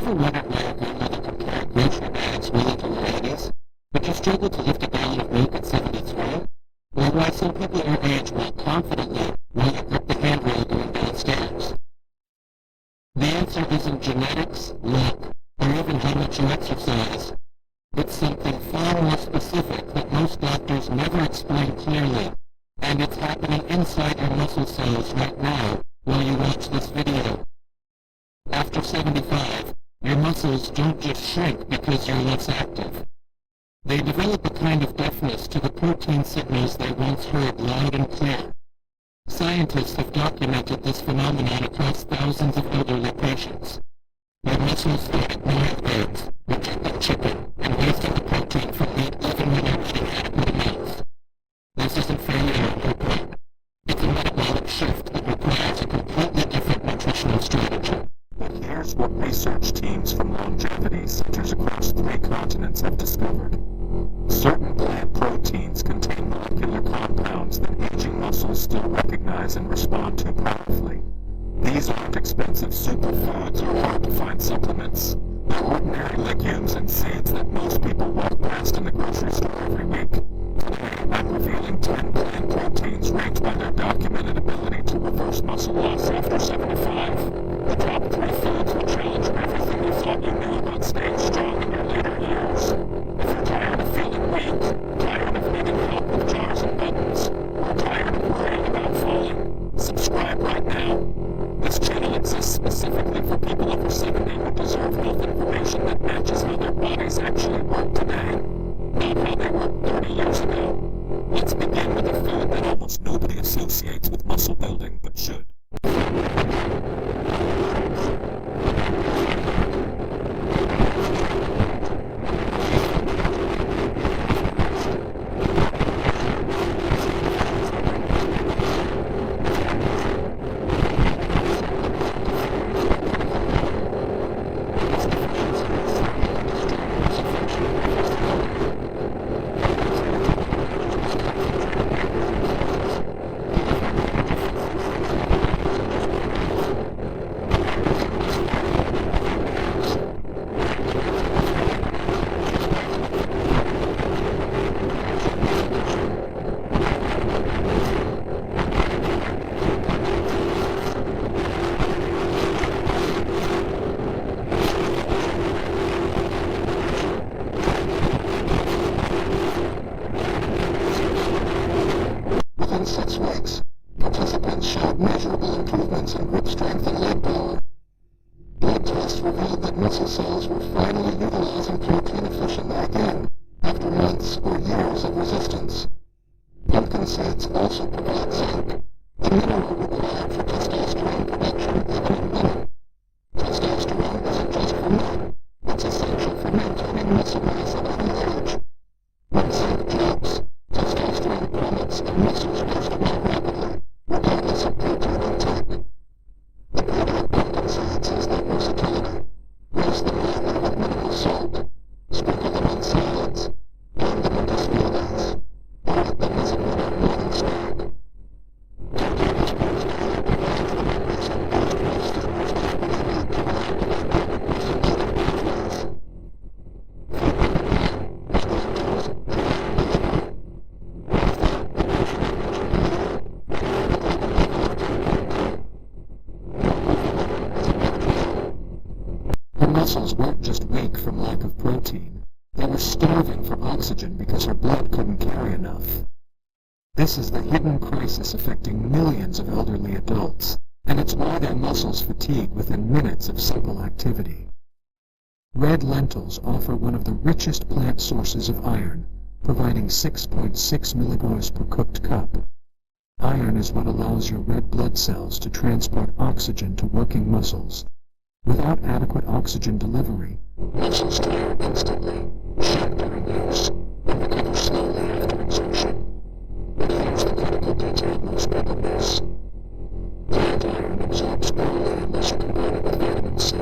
ever wondered why a grandmother can carry grocery bags well into her 80s, but you struggle to lift a gallon of milk at 73? Or why some people your age walk confidently while you grip the handrail going downstairs? The answer isn't genetics, luck, or even how much you exercise. It's something far more specific that most doctors never explain clearly, and it's happening inside your muscle cells right now while you watch this video. After 75, your muscles don't just shrink because you're less active. They develop a kind of deafness to the protein signals they once heard loud and clear. Scientists have documented this phenomenon across thousands of elderly patients. Their muscles start ignoring eggs, rejecting chicken, and wasting the protein from meat even when they're eating adequate amounts. This isn't failure on their part. It's a metabolic shift that requires a completely different nutritional strategy. But here's what research teams from longevity centers across 3 continents have discovered. Certain plant proteins contain molecular compounds that aging muscles still recognize and respond to powerfully. These aren't expensive superfoods or hard-to-find supplements. They're ordinary legumes and seeds that most people walk past in the grocery store every week. Today, I'm revealing 10 plant proteins ranked by their documented ability to reverse muscle loss after 75. The top 3 foods will challenge everything you thought you knew about staying strong in your later years. If you're tired of feeling weak, tired of needing help with jars and buttons, or tired of worrying about falling, subscribe right now. This channel exists specifically for people over 70 who deserve health information that matches how their bodies actually work today, not how they worked 30 years ago. Let's begin with a food that almost nobody associates with muscle building, but should. Within 6 weeks, participants showed measurable improvements in grip strength and leg power. Blood tests revealed that muscle cells were finally utilizing protein efficiently again, after months or years of resistance. Pumpkin seeds also provide zinc, a mineral required for testosterone production even in women. Testosterone isn't just for men, it's essential for maintaining muscle mass at any age. When zinc drops, testosterone plummets and muscles waste more rapidly, regardless of protein intake. The beauty of pumpkin seeds is their versatility. Roast them lightly with minimal salt, sprinkle them on salads, turn them into smoothies, or eat them as a morning snack. Pumpkin is most highly provides the increase in both growth factors that we need to regulate muscle building pathways. Her muscles weren't just weak from lack of protein. They were starving for oxygen because her blood couldn't carry enough. This is the hidden crisis affecting millions of elderly adults, and it's why their muscles fatigue within minutes of simple activity. Red lentils offer one of the richest plant sources of iron, providing 6.6 milligrams per cooked cup. Iron is what allows your red blood cells to transport oxygen to working muscles. Without adequate oxygen delivery, muscles tire instantly, shed during use, and recover slowly after exertion. But here's the critical detail most people miss. Plant iron absorbs poorly unless you combine it with vitamin C.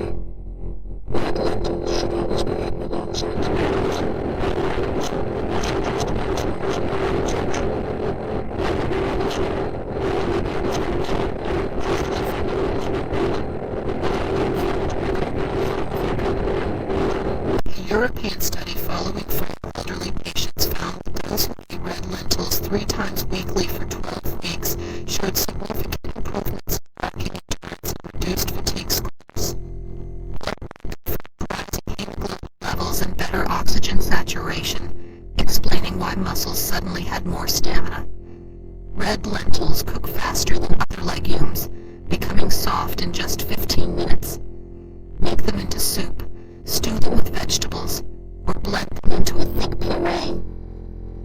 Red lentils should always be eaten alongside tomatoes, European study following 5 elderly patients found that those who ate red lentils 3 times weekly for 12 weeks showed significant improvements in tracking endurance and reduced fatigue scores. Rising hemoglobin levels and better oxygen saturation, explaining why muscles suddenly had more stamina. Red lentils cook faster than other legumes, becoming soft in just 15 minutes. Make them into soup, stew them with vegetables, or blend them into a thick puree.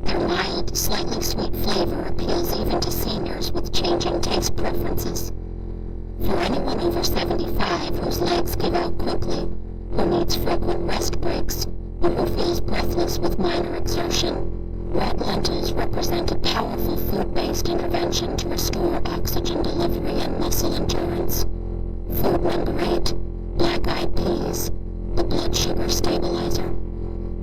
Their mild, slightly sweet flavor appeals even to seniors with changing taste preferences. For anyone over 75 whose legs give out quickly, who needs frequent rest breaks, or who feels breathless with minor exertion, red lentils represent a powerful food-based intervention to restore oxygen delivery and muscle endurance. Food number 8, black-eyed peas, the blood sugar stabilizer.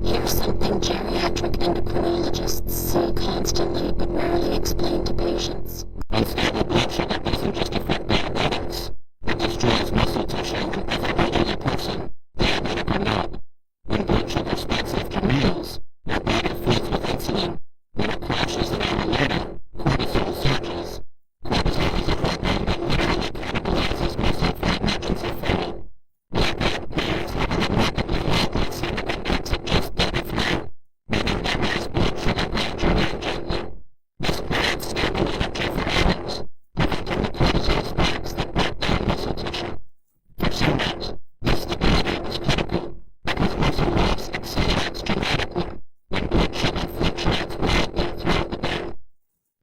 Here's something geriatric endocrinologists see constantly but rarely explain to patients. Unstable blood sugar doesn't just affect diabetics. It destroys muscle tissue in every regular person, diabetic or not. When blood sugar spikes after meals, your body fills with insulin. When it crashes in our liver, cortisol surges. Cortisol is a hormone that literally cannibalizes muscle for emergency fuel. Black-eyed peas have remarkably low glycemic index of just 33, making them as blood sugar gradually gently. This provides stable energy for hours, preventing the cortisol spikes that break down muscle tissue. For seniors, this stability is critical because muscle loss accelerates dramatically when blood sugar fluctuates wildly throughout the day.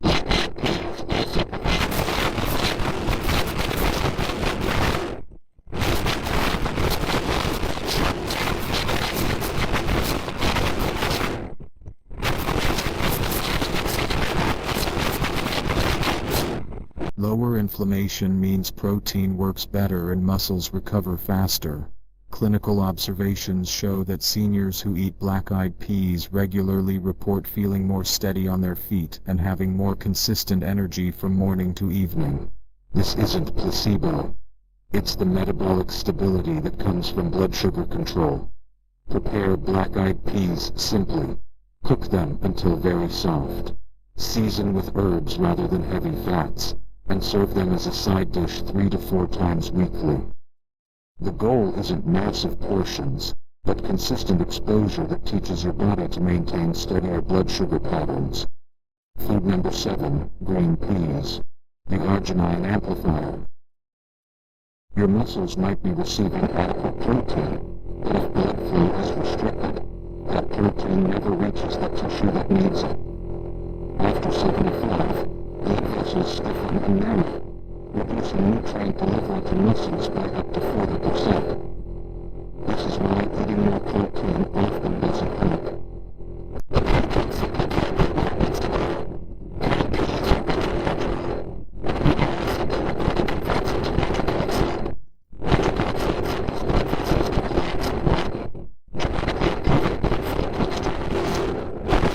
Black-eyed peas also provide Lower inflammation means protein works better and muscles recover faster. Clinical observations show that seniors who eat black-eyed peas regularly report feeling more steady on their feet and having more consistent energy from morning to evening. This isn't placebo. It's the metabolic stability that comes from blood sugar control. Prepare black-eyed peas simply. Cook them until very soft. Season with herbs rather than heavy fats, and serve them as a side dish 3 to 4 times weekly. The goal isn't massive portions, but consistent exposure that teaches your body to maintain steadier blood sugar patterns. Food number 7, green peas, the arginine amplifier. Your muscles might be receiving adequate protein, but if blood flow is restricted, that protein never reaches the tissue that needs it. After 75, blood vessels stiffen and narrow, reducing nutrient delivery to muscles by up to 40%. This is why eating more protein often doesn't help. The protein supplement requirements are green peas are rich in arginine, also deliver benefits to nitroglycerin. Nitroglycerin is blood vessels to relax and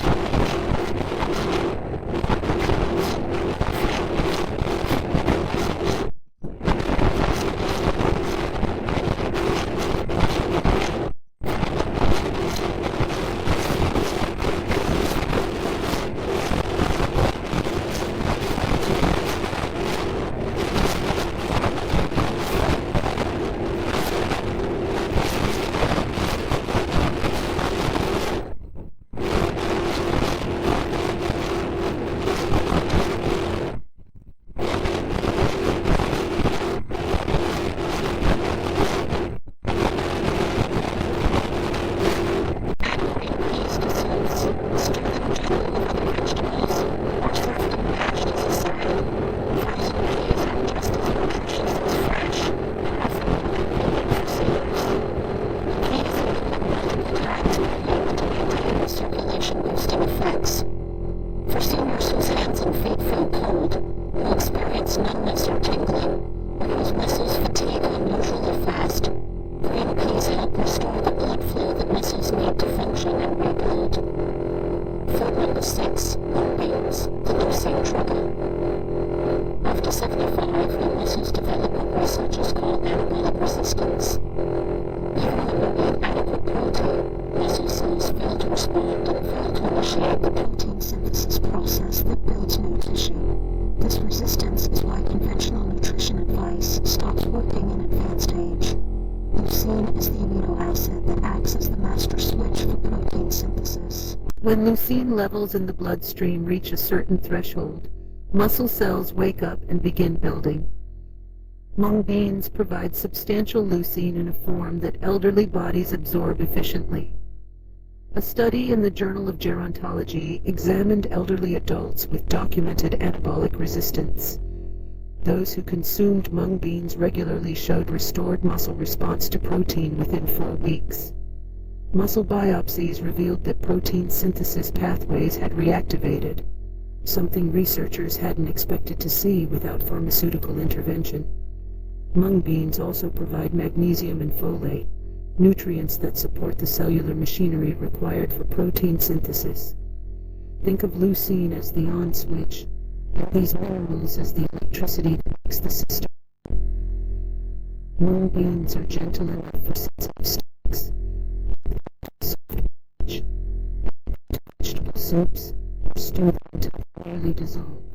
widen, dramatically improving blood flow bloodstream. Researchers call anabolic resistance. Even when you eat adequate protein, fail to respond and fail to initiate the protein synthesis process that builds new tissue. This resistance is why conventional nutrition advice stops working in advanced age. Leucine is the amino acid that acts as the master switch for protein synthesis. When leucine levels in the bloodstream reach a certain threshold, muscle cells wake up and begin building. Mung beans provide substantial leucine in a form that elderly bodies absorb efficiently. A study in the Journal of Gerontology examined elderly adults with documented anabolic resistance. Those who consumed mung beans regularly showed restored muscle response to protein within 4 weeks. Muscle biopsies revealed that protein synthesis pathways had reactivated, something researchers hadn't expected to see without pharmaceutical intervention. Mung beans also provide magnesium and folate, nutrients that support the cellular machinery required for protein synthesis. Think of leucine as the on switch, and these minerals as the electricity that makes the system. Mung beans are gentle enough for sensitive stomachs. Vegetable soups, or stew them until thoroughly dissolved.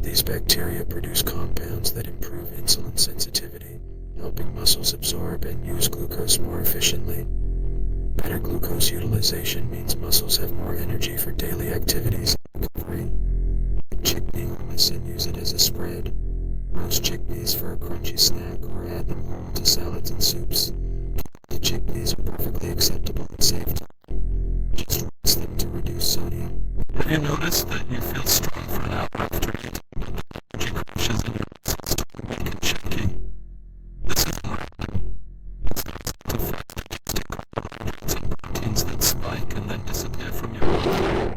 These bacteria produce compounds that improve insulin sensitivity, helping muscles absorb and use glucose more efficiently. Better glucose utilization means muscles have more energy for daily activities and recovery. Chickpea hummus and use it as a spread. Roast chickpeas for a crunchy snack or add them whole to salads and soups. The chickpeas are perfectly acceptable and safe to just rinse them to reduce sodium. Have you noticed that you feel stronger now after eating, but the energy crashes in your muscles start weak and shaky? This isn't random. It's caused the fact that you take carbohydrates and proteins that spike and then disappear from your body.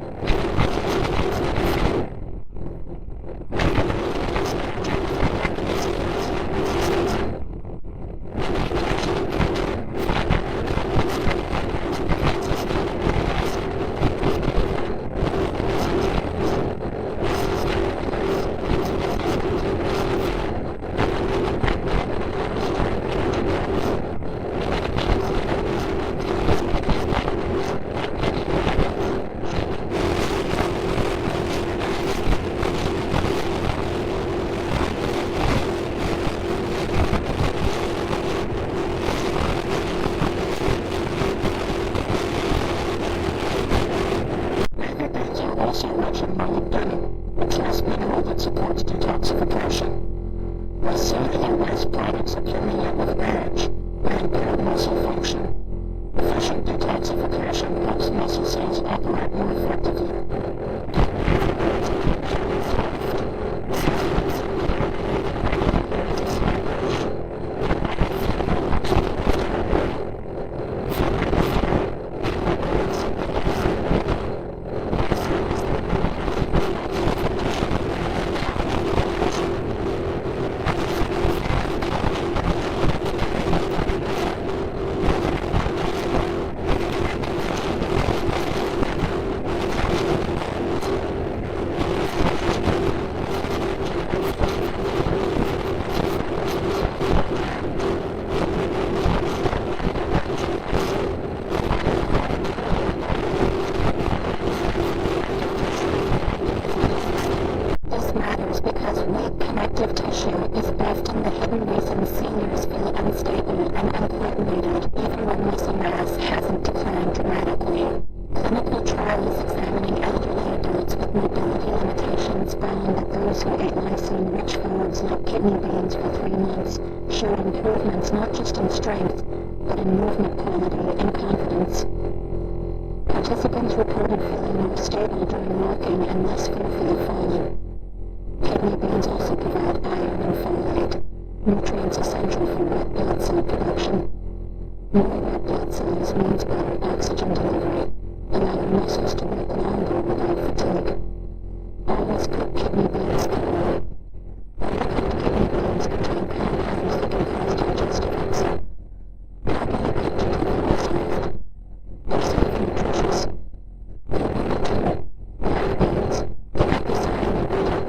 attenuated even when muscle mass hasn't declined dramatically. Clinical trials examining elderly adults with mobility limitations found that those who ate lysine-rich foods like kidney beans for 3 months showed improvements not just in strength, but in movement quality and confidence. Participants reported feeling more stable during walking and less fearful of falling. Kidney beans also provide iron and folate, nutrients essential for red blood cell production. More red blood cells means better oxygen delivery, allowing muscles to work longer without fatigue. Always cook kidney beans thoroughly. Undercooked kidney beans contain compounds that can cause digestive upset. Properly cooked until fully soft. They're safe and nutritious. Black beans. Black design product.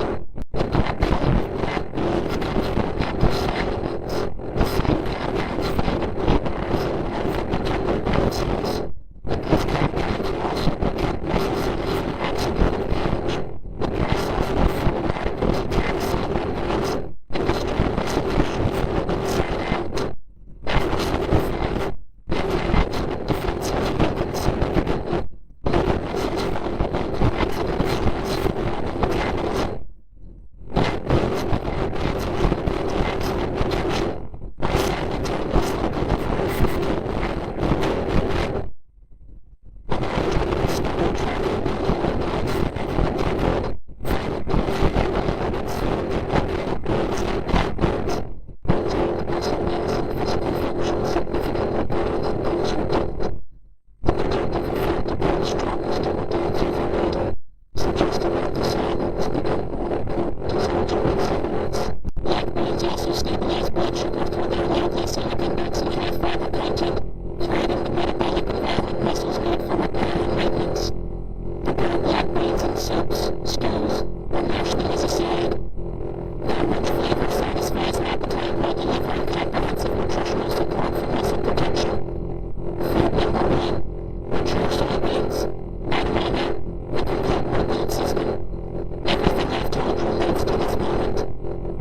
The black color of black beans comes from anthocyanins, the same compounds found in bone marrows and blood from maternal blood cells. Because compounds also protect muscle cells from oxidative damage, repair softened free radicals during cell membranes, and destroy muscle tissue from the inside out. Efforts to revive immunological defenses weaken significantly, leaving muscles vulnerable to oxidative stress from normal metabolism. Black beans provide anti-diabetes enzyme protection by silencing muscle delivery for fuel. Hydrated study tracking metabolic health for everyone decade, found that those who ate high-level food, grains like black beans, maintained muscle mass and physical function significantly better than those who didn't. The protective effect appears strongest in adults over 80, suggesting that the silence become more important as age accelerates. Black beans also stabilize blood sugar through their low glycemic index and high fiber content, creating the metabolically violent muscles need for repair and maintenance. Prepare black beans in soups, stews, or mash them as a salad. Their rich flavor satisfies appetite while delivering comprehensive nutritional support for muscle protection. Food number 1. Mature soybeans. Add manna. The complete rebuild system. Everything I've told relates to this moment.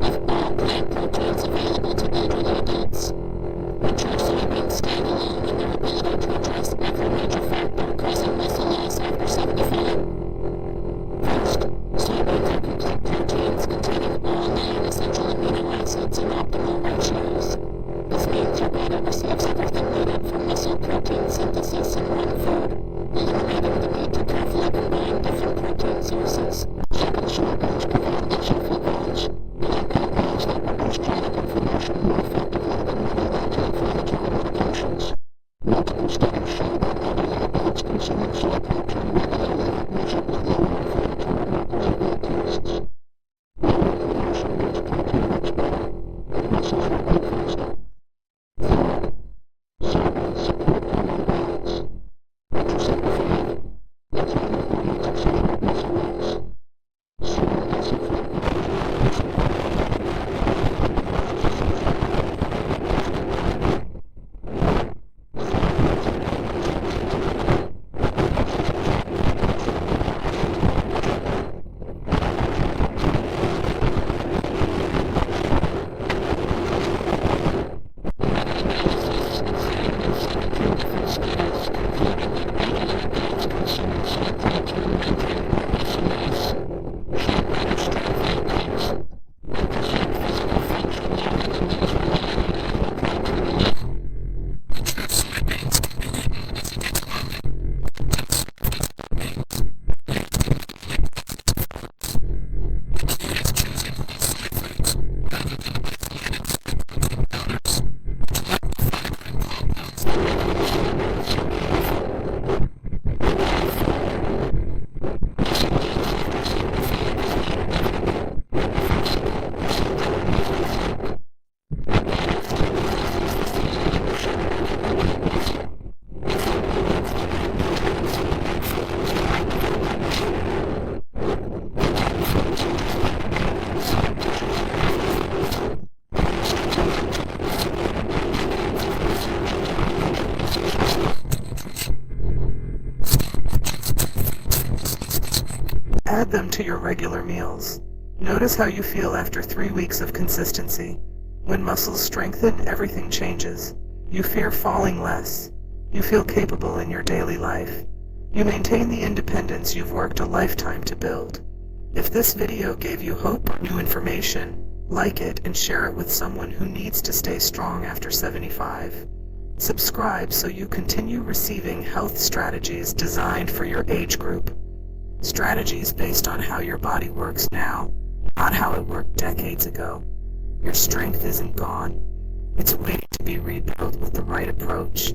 Of all plant proteins available to elderly adults, mature soybeans stand alone in their ability to address every major factor causing muscle loss after 75. First, soybeans are complete proteins containing all 9 essential amino acids in optimal ratios. This means your body receives everything needed for muscle protein synthesis in one food, eliminating the need to carefully combine different protein sources. Second, soybeans provide isoflavones, plant compounds that reduce genetic inflammation more effectively than many anti-inflammatory medications. Multiple studies show that elderly adults consuming soy protein regularly have measurably lower inflammatory markers of blood tests. Lower inflammation means protein works better, and muscles rebuild faster. Third, soybeans support hormone balance. Interesting fact, lifestyle hormones accelerate muscle mass. Soy has a meta-analysis examined 17 different studies concluding that elderly adults consuming soy protein maintain more muscle mass, show better strength outcomes, and preserve physical function long after those relying on animal protein alone. Mature soybeans can be eaten as it gets loaded, then served as their meals, maintaining fully processed foods. The key is choosing whole soy foods rather than isolated soy protein powders, which lack the fiber and compounds that regular soybeans have. Muscle gains after Add them to your regular meals. Notice how you feel after 3 weeks of consistency. When muscles strengthen, everything changes. You fear falling less. You feel capable in your daily life. You maintain the independence you've worked a lifetime to build. If this video gave you hope or new information, like it and share it with someone who needs to stay strong after 75. Subscribe so you continue receiving health strategies designed for your age group. Strategies based on how your body works now, not how it worked decades ago. Your strength isn't gone. It's waiting to be rebuilt with the right approach.